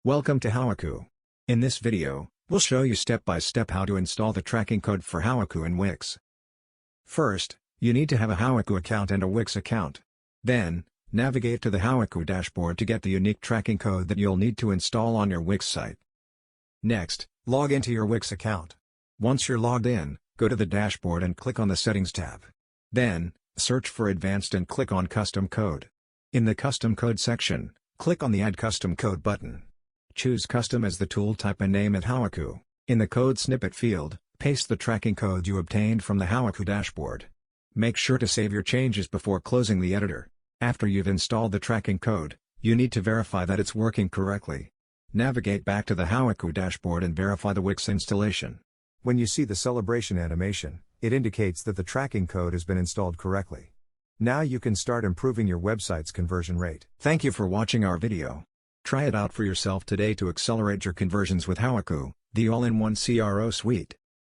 Welcome to Howuku. In this video, we'll show you step by step how to install the tracking code for Howuku in Wix. First, you need to have a Howuku account and a Wix account. Then, navigate to the Howuku dashboard to get the unique tracking code that you'll need to install on your Wix site. Next, log into your Wix account. Once you're logged in, go to the dashboard and click on the Settings tab. Then, search for Advanced and click on Custom Code. In the Custom Code section, click on the Add Custom Code button. Choose Custom as the tool type and name it Howuku. In the Code Snippet field, paste the tracking code you obtained from the Howuku dashboard. Make sure to save your changes before closing the editor. After you've installed the tracking code, you need to verify that it's working correctly. Navigate back to the Howuku dashboard and verify the Wix installation. When you see the celebration animation, it indicates that the tracking code has been installed correctly. Now you can start improving your website's conversion rate. Thank you for watching our video. Try it out for yourself today to accelerate your conversions with Howuku, the all-in-one CRO suite.